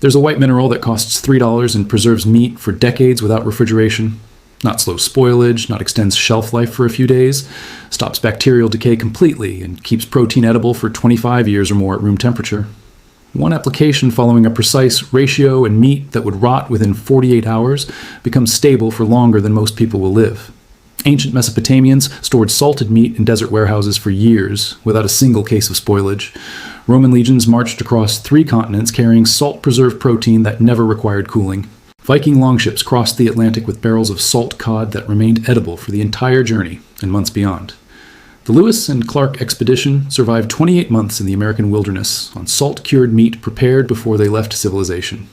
There's a white mineral that costs $3 and preserves meat for decades without refrigeration. Not slows spoilage, not extends shelf life for a few days, stops bacterial decay completely, and keeps protein edible for 25 years or more at room temperature. One application following a precise ratio in meat that would rot within 48 hours becomes stable for longer than most people will live. Ancient Mesopotamians stored salted meat in desert warehouses for years without a single case of spoilage. Roman legions marched across 3 continents carrying salt-preserved protein that never required cooling. Viking longships crossed the Atlantic with barrels of salt cod that remained edible for the entire journey and months beyond. The Lewis and Clark expedition survived 28 months in the American wilderness on salt-cured meat prepared before they left civilization.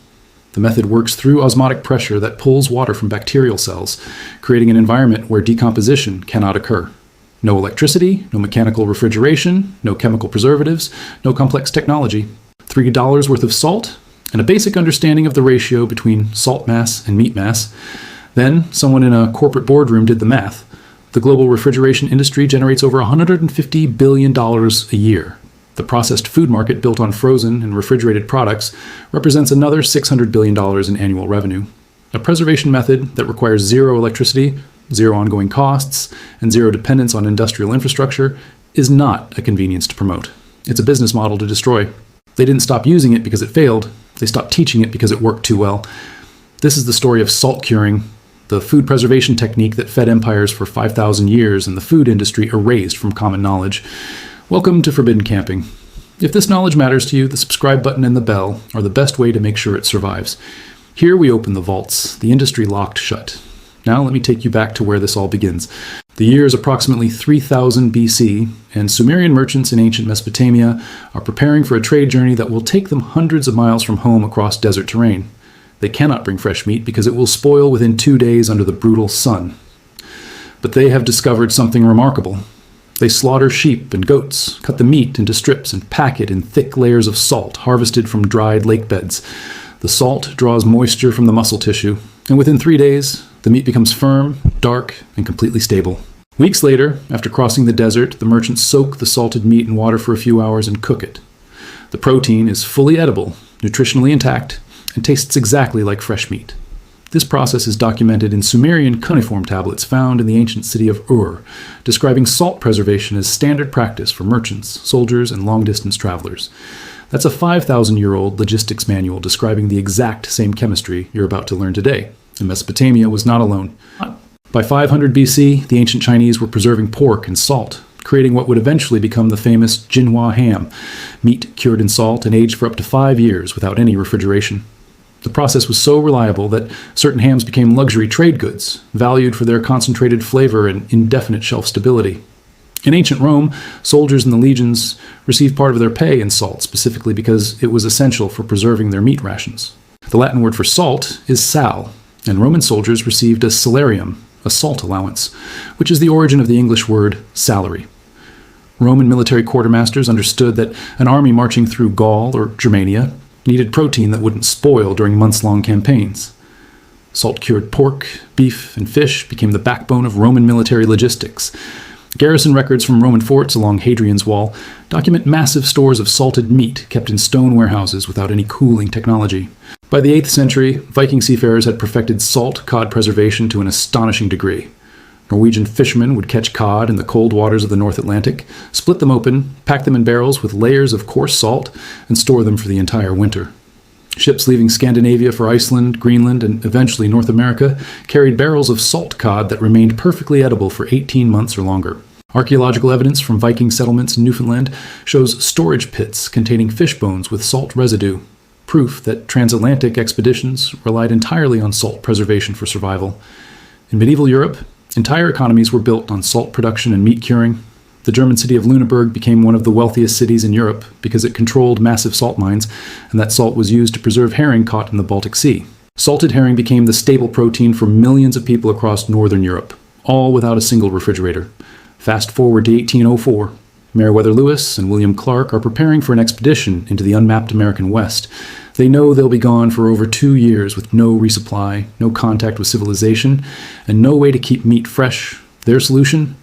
The method works through osmotic pressure that pulls water from bacterial cells, creating an environment where decomposition cannot occur. No electricity, no mechanical refrigeration, no chemical preservatives, no complex technology. $3 worth of salt, and a basic understanding of the ratio between salt mass and meat mass. Then, someone in a corporate boardroom did the math. The global refrigeration industry generates over $150 billion a year. The processed food market built on frozen and refrigerated products represents another $600 billion in annual revenue. A preservation method that requires zero electricity, zero ongoing costs, and zero dependence on industrial infrastructure is not a convenience to promote. It's a business model to destroy. They didn't stop using it because it failed. They stopped teaching it because it worked too well. This is the story of salt curing, the food preservation technique that fed empires for 5,000 years and the food industry erased from common knowledge. Welcome to Forbidden Camping. If this knowledge matters to you, the subscribe button and the bell are the best way to make sure it survives. Here we open the vaults, the industry locked shut. Now let me take you back to where this all begins. The year is approximately 3000 BC, and Sumerian merchants in ancient Mesopotamia are preparing for a trade journey that will take them hundreds of miles from home across desert terrain. They cannot bring fresh meat because it will spoil within 2 days under the brutal sun. But they have discovered something remarkable. They slaughter sheep and goats, cut the meat into strips, and pack it in thick layers of salt harvested from dried lake beds. The salt draws moisture from the muscle tissue, and within 3 days, the meat becomes firm, dark, and completely stable. Weeks later, after crossing the desert, the merchants soak the salted meat in water for a few hours and cook it. The protein is fully edible, nutritionally intact, and tastes exactly like fresh meat. This process is documented in Sumerian cuneiform tablets found in the ancient city of Ur, describing salt preservation as standard practice for merchants, soldiers, and long-distance travelers. That's a 5,000-year-old logistics manual describing the exact same chemistry you're about to learn today. And Mesopotamia was not alone. By 500 BC, the ancient Chinese were preserving pork in salt, creating what would eventually become the famous Jinhua ham, meat cured in salt and aged for up to 5 years without any refrigeration. The process was so reliable that certain hams became luxury trade goods, valued for their concentrated flavor and indefinite shelf stability. In ancient Rome, soldiers in the legions received part of their pay in salt, specifically because it was essential for preserving their meat rations. The Latin word for salt is sal, and Roman soldiers received a salarium, a salt allowance, which is the origin of the English word salary. Roman military quartermasters understood that an army marching through Gaul or Germania needed protein that wouldn't spoil during months-long campaigns. Salt-cured pork, beef, and fish became the backbone of Roman military logistics. Garrison records from Roman forts along Hadrian's Wall document massive stores of salted meat kept in stone warehouses without any cooling technology. By the 8th century, Viking seafarers had perfected salt cod preservation to an astonishing degree. Norwegian fishermen would catch cod in the cold waters of the North Atlantic, split them open, pack them in barrels with layers of coarse salt, and store them for the entire winter. Ships leaving Scandinavia for Iceland, Greenland, and eventually North America carried barrels of salt cod that remained perfectly edible for 18 months or longer. Archaeological evidence from Viking settlements in Newfoundland shows storage pits containing fish bones with salt residue, proof that transatlantic expeditions relied entirely on salt preservation for survival. In medieval Europe, entire economies were built on salt production and meat curing. The German city of Lüneburg became one of the wealthiest cities in Europe because it controlled massive salt mines, and that salt was used to preserve herring caught in the Baltic Sea. Salted herring became the staple protein for millions of people across northern Europe, all without a single refrigerator. Fast forward to 1804. Meriwether Lewis and William Clark are preparing for an expedition into the unmapped American West. They know they'll be gone for over 2 years with no resupply, no contact with civilization, and no way to keep meat fresh. Their solution?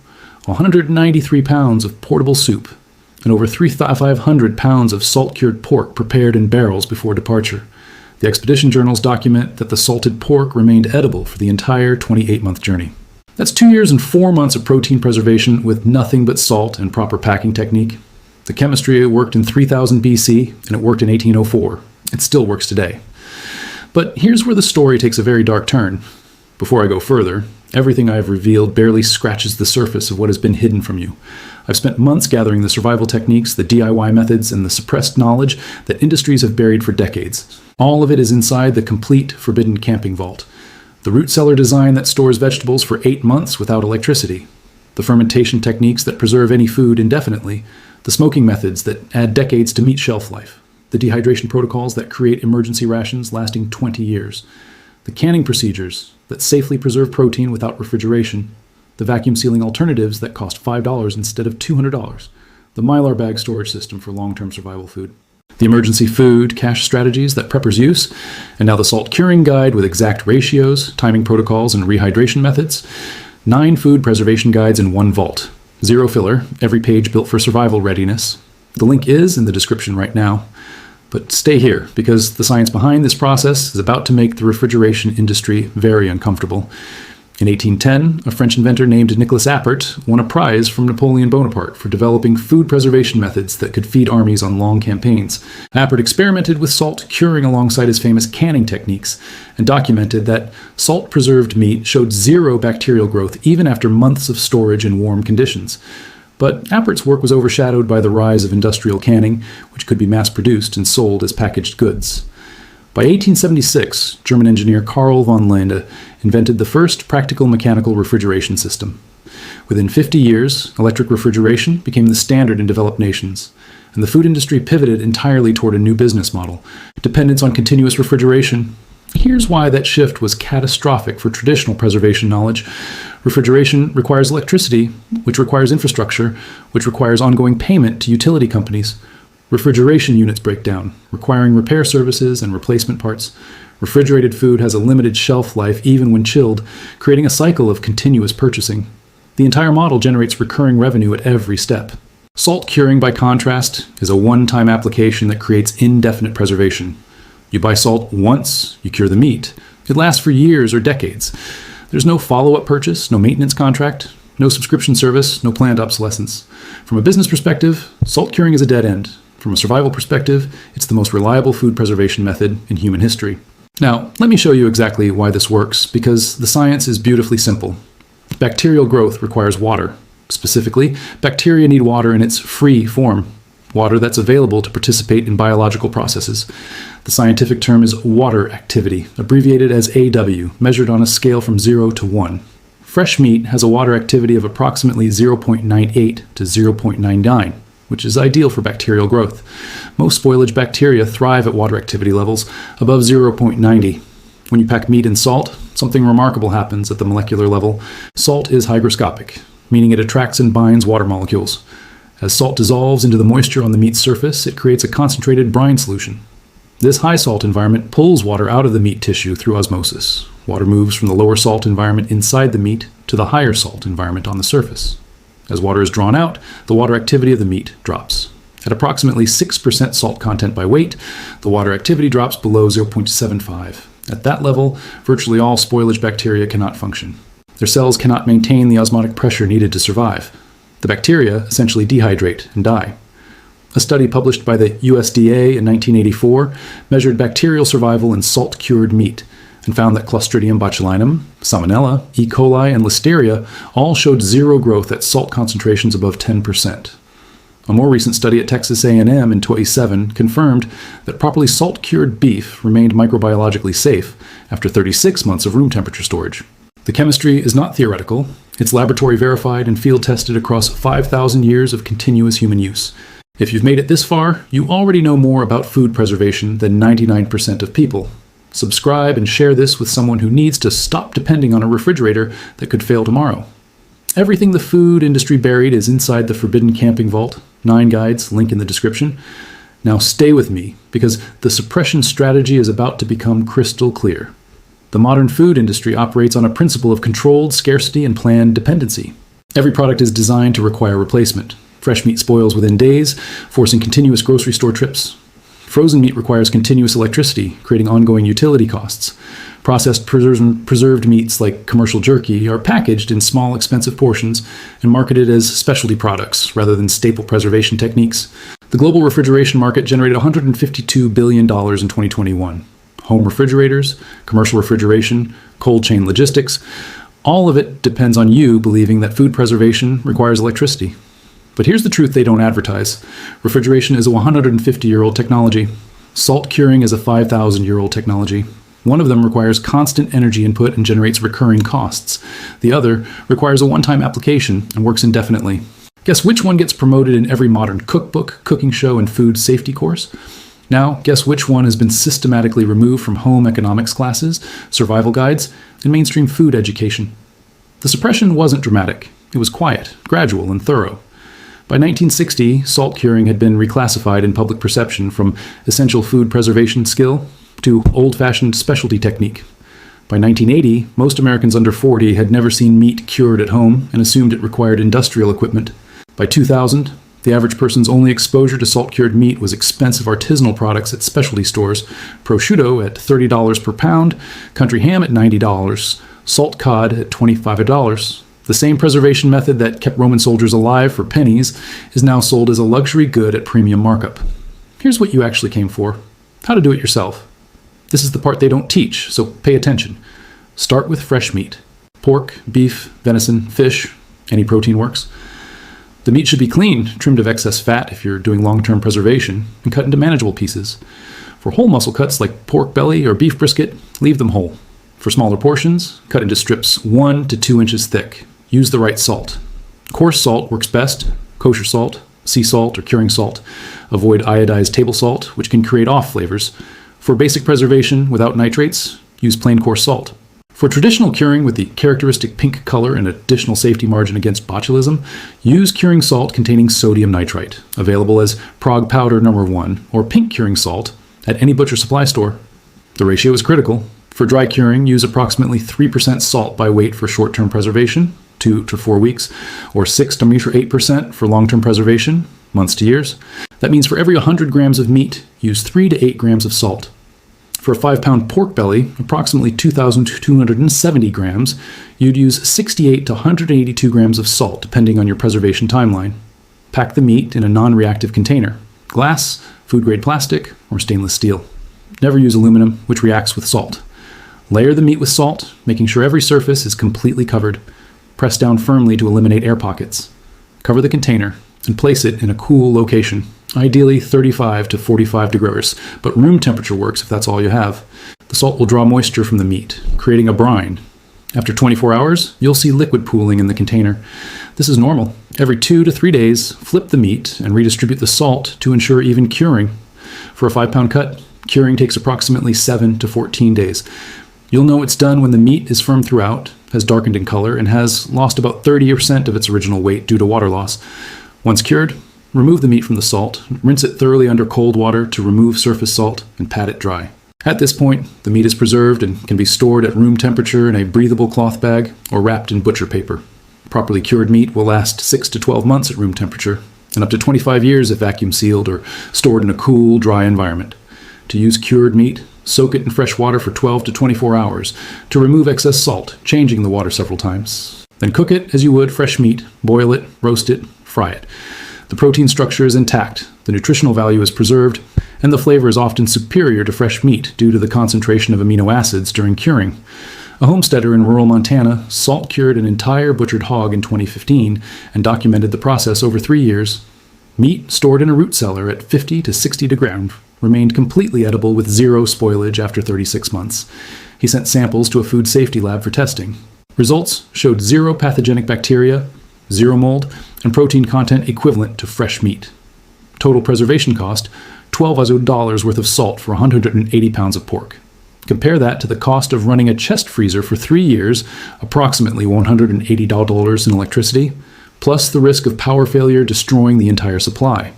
193 pounds of portable soup and over 3,500 pounds of salt-cured pork prepared in barrels before departure. The expedition journals document that the salted pork remained edible for the entire 28-month journey. That's 2 years and 4 months of protein preservation with nothing but salt and proper packing technique. The chemistry worked in 3000 BC, and it worked in 1804. It still works today. But here's where the story takes a very dark turn. Before I go further, everything I have revealed barely scratches the surface of what has been hidden from you. I've spent months gathering the survival techniques, the DIY methods, and the suppressed knowledge that industries have buried for decades. All of it is inside the complete forbidden camping vault. The root cellar design that stores vegetables for 8 months without electricity. The fermentation techniques that preserve any food indefinitely. The smoking methods that add decades to meat shelf life. The dehydration protocols that create emergency rations lasting 20 years. The canning procedures that safely preserve protein without refrigeration. The vacuum sealing alternatives that cost $5 instead of $200. The Mylar bag storage system for long-term survival food. The emergency food cache strategies that preppers use, and now the salt curing guide with exact ratios, timing protocols, and rehydration methods. 9 food preservation guides in one vault. 0 filler, every page built for survival readiness. The link is in the description right now. But stay here, because the science behind this process is about to make the refrigeration industry very uncomfortable. In 1810, a French inventor named Nicolas Appert won a prize from Napoleon Bonaparte for developing food preservation methods that could feed armies on long campaigns. Appert experimented with salt curing alongside his famous canning techniques and documented that salt-preserved meat showed 0 bacterial growth even after months of storage in warm conditions. But Appert's work was overshadowed by the rise of industrial canning, which could be mass-produced and sold as packaged goods. By 1876, German engineer Karl von Linde invented the first practical mechanical refrigeration system. Within 50 years, electric refrigeration became the standard in developed nations, and the food industry pivoted entirely toward a new business model, dependence on continuous refrigeration. Here's why that shift was catastrophic for traditional preservation knowledge. Refrigeration requires electricity, which requires infrastructure, which requires ongoing payment to utility companies. Refrigeration units break down, requiring repair services and replacement parts. Refrigerated food has a limited shelf life even when chilled, creating a cycle of continuous purchasing. The entire model generates recurring revenue at every step. Salt curing, by contrast, is a one-time application that creates indefinite preservation. You buy salt once, you cure the meat. It lasts for years or decades. There's no follow-up purchase, no maintenance contract, no subscription service, no planned obsolescence. From a business perspective, salt curing is a dead end. From a survival perspective, it's the most reliable food preservation method in human history. Now, let me show you exactly why this works, because the science is beautifully simple. Bacterial growth requires water. Specifically, bacteria need water in its free form, water that's available to participate in biological processes. The scientific term is water activity, abbreviated as AW, measured on a scale from 0 to 1. Fresh meat has a water activity of approximately 0.98 to 0.99. which is ideal for bacterial growth. Most spoilage bacteria thrive at water activity levels above 0.90. When you pack meat in salt, something remarkable happens at the molecular level. Salt is hygroscopic, meaning it attracts and binds water molecules. As salt dissolves into the moisture on the meat's surface, it creates a concentrated brine solution. This high salt environment pulls water out of the meat tissue through osmosis. Water moves from the lower salt environment inside the meat to the higher salt environment on the surface. As water is drawn out, the water activity of the meat drops. At approximately 6% salt content by weight, the water activity drops below 0.75. At that level, virtually all spoilage bacteria cannot function. Their cells cannot maintain the osmotic pressure needed to survive. The bacteria essentially dehydrate and die. A study published by the USDA in 1984 measured bacterial survival in salt-cured meat and found that Clostridium botulinum, Salmonella, E. coli, and Listeria all showed 0 growth at salt concentrations above 10%. A more recent study at Texas A&M in 2007 confirmed that properly salt-cured beef remained microbiologically safe after 36 months of room temperature storage. The chemistry is not theoretical. It's laboratory verified and field tested across 5,000 years of continuous human use. If you've made it this far, you already know more about food preservation than 99% of people. Subscribe and share this with someone who needs to stop depending on a refrigerator that could fail tomorrow. Everything the food industry buried is inside the Forbidden Camping Vault. 9 guides, link in the description. Now stay with me, because the suppression strategy is about to become crystal clear. The modern food industry operates on a principle of controlled scarcity and planned dependency. Every product is designed to require replacement. Fresh meat spoils within days, forcing continuous grocery store trips. Frozen meat requires continuous electricity, creating ongoing utility costs. Processed preserved meats like commercial jerky are packaged in small, expensive portions and marketed as specialty products rather than staple preservation techniques. The global refrigeration market generated $152 billion in 2021. Home refrigerators, commercial refrigeration, cold chain logistics, all of it depends on you believing that food preservation requires electricity. But here's the truth they don't advertise. Refrigeration is a 150-year-old technology. Salt curing is a 5,000-year-old technology. One of them requires constant energy input and generates recurring costs. The other requires a one-time application and works indefinitely. Guess which one gets promoted in every modern cookbook, cooking show, and food safety course? Now, guess which one has been systematically removed from home economics classes, survival guides, and mainstream food education? The suppression wasn't dramatic. It was quiet, gradual, and thorough. By 1960, salt curing had been reclassified in public perception from essential food preservation skill to old-fashioned specialty technique. By 1980, most Americans under 40 had never seen meat cured at home and assumed it required industrial equipment. By 2000, the average person's only exposure to salt-cured meat was expensive artisanal products at specialty stores, prosciutto at $30 per pound, country ham at $90, salt cod at $25. The same preservation method that kept Roman soldiers alive for pennies is now sold as a luxury good at premium markup. Here's what you actually came for: how to do it yourself. This is the part they don't teach, so pay attention. Start with fresh meat. Pork, beef, venison, fish, any protein works. The meat should be clean, trimmed of excess fat if you're doing long-term preservation, and cut into manageable pieces. For whole muscle cuts like pork belly or beef brisket, leave them whole. For smaller portions, cut into strips 1 to 2 inches thick. Use the right salt. Coarse salt works best: kosher salt, sea salt, or curing salt. Avoid iodized table salt, which can create off flavors. For basic preservation without nitrates, use plain coarse salt. For traditional curing with the characteristic pink color and additional safety margin against botulism, use curing salt containing sodium nitrite, available as Prague powder No. 1, or pink curing salt at any butcher supply store. The ratio is critical. For dry curing, use approximately 3% salt by weight for short-term preservation, 2 to 4 weeks, or 6 to 8% for long-term preservation, months to years. That means for every 100 grams of meat, use 3 to 8 grams of salt. For a 5-pound pork belly, approximately 2,270 grams, you'd use 68 to 182 grams of salt, depending on your preservation timeline. Pack the meat in a non-reactive container: glass, food-grade plastic, or stainless steel. Never use aluminum, which reacts with salt. Layer the meat with salt, making sure every surface is completely covered. Press down firmly to eliminate air pockets. Cover the container and place it in a cool location, ideally 35 to 45 degrees, but room temperature works if that's all you have. The salt will draw moisture from the meat, creating a brine. After 24 hours, you'll see liquid pooling in the container. This is normal. Every 2 to 3 days, flip the meat and redistribute the salt to ensure even curing. For a 5-pound cut, curing takes approximately 7 to 14 days. You'll know it's done when the meat is firm throughout, has darkened in color, and has lost about 30% of its original weight due to water loss. Once cured, remove the meat from the salt, rinse it thoroughly under cold water to remove surface salt, and pat it dry. At this point, the meat is preserved and can be stored at room temperature in a breathable cloth bag or wrapped in butcher paper. Properly cured meat will last 6 to 12 months at room temperature, and up to 25 years if vacuum sealed or stored in a cool, dry environment. To use cured meat, soak it in fresh water for 12 to 24 hours to remove excess salt, changing the water several times. Then cook it as you would fresh meat, boil it, roast it, fry it. The protein structure is intact, the nutritional value is preserved, and the flavor is often superior to fresh meat due to the concentration of amino acids during curing. A homesteader in rural Montana salt cured an entire butchered hog in 2015 and documented the process over 3 years. Meat stored in a root cellar at 50 to 60 degrees remained completely edible with zero spoilage after 36 months. He sent samples to a food safety lab for testing. Results showed 0 pathogenic bacteria, 0 mold, and protein content equivalent to fresh meat. Total preservation cost, $12 worth of salt for 180 pounds of pork. Compare that to the cost of running a chest freezer for 3 years, approximately $180 in electricity, plus the risk of power failure destroying the entire supply.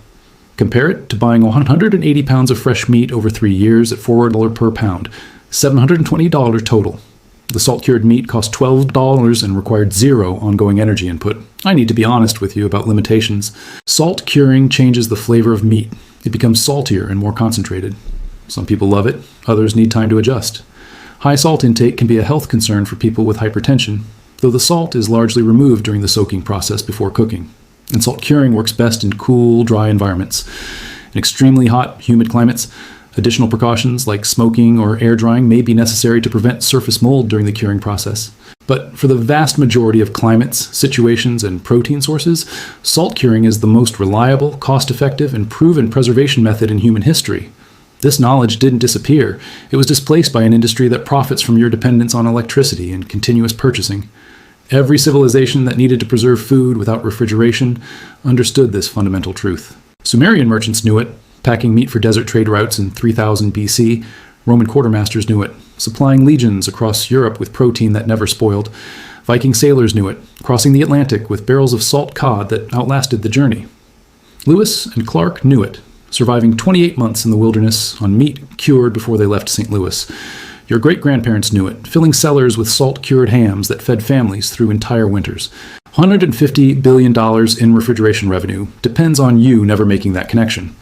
Compare it to buying 180 pounds of fresh meat over 3 years at $4 per pound, $720 total. The salt-cured meat cost $12 and required 0 ongoing energy input. I need to be honest with you about limitations. Salt curing changes the flavor of meat, It becomes saltier and more concentrated. Some people love it, others need time to adjust. High salt intake can be a health concern for people with hypertension, though the salt is largely removed during the soaking process before cooking. And salt curing works best in cool, dry environments. In extremely hot, humid climates, additional precautions like smoking or air drying may be necessary to prevent surface mold during the curing process. But for the vast majority of climates, situations, and protein sources, salt curing is the most reliable, cost-effective, and proven preservation method in human history. This knowledge didn't disappear. It was displaced by an industry that profits from your dependence on electricity and continuous purchasing. Every civilization that needed to preserve food without refrigeration understood this fundamental truth. Sumerian merchants knew it, packing meat for desert trade routes in 3000 BC. Roman quartermasters knew it, supplying legions across Europe with protein that never spoiled. Viking sailors knew it, crossing the Atlantic with barrels of salt cod that outlasted the journey. Lewis and Clark knew it, surviving 28 months in the wilderness on meat cured before they left St. Louis. Your great-grandparents knew it, filling cellars with salt-cured hams that fed families through entire winters. $150 billion in refrigeration revenue depends on you never making that connection.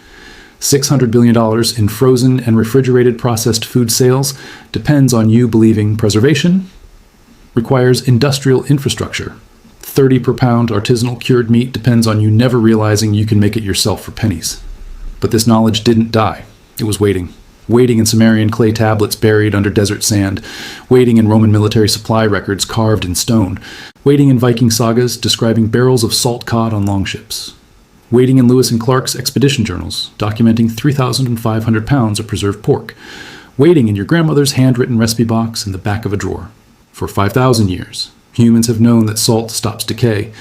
$600 billion in frozen and refrigerated processed food sales depends on you believing preservation requires industrial infrastructure. 30 per pound artisanal cured meat depends on you never realizing you can make it yourself for pennies. But this knowledge didn't die. It was waiting in Sumerian clay tablets buried under desert sand, waiting in Roman military supply records carved in stone, waiting in Viking sagas describing barrels of salt cod on longships, waiting in Lewis and Clark's expedition journals documenting 3,500 pounds of preserved pork, waiting in your grandmother's handwritten recipe box in the back of a drawer. For 5,000 years, humans have known that salt stops decay.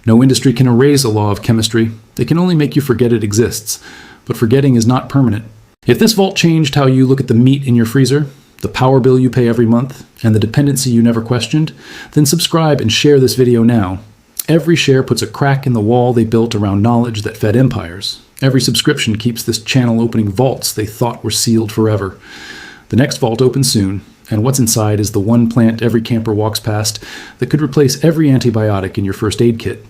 No industry can erase a law of chemistry. They can only make you forget it exists. But forgetting is not permanent. If this vault changed how you look at the meat in your freezer, the power bill you pay every month, and the dependency you never questioned, then subscribe and share this video now. Every share puts a crack in the wall they built around knowledge that fed empires. Every subscription keeps this channel opening vaults they thought were sealed forever. The next vault opens soon, and what's inside is the one plant every camper walks past that could replace every antibiotic in your first aid kit.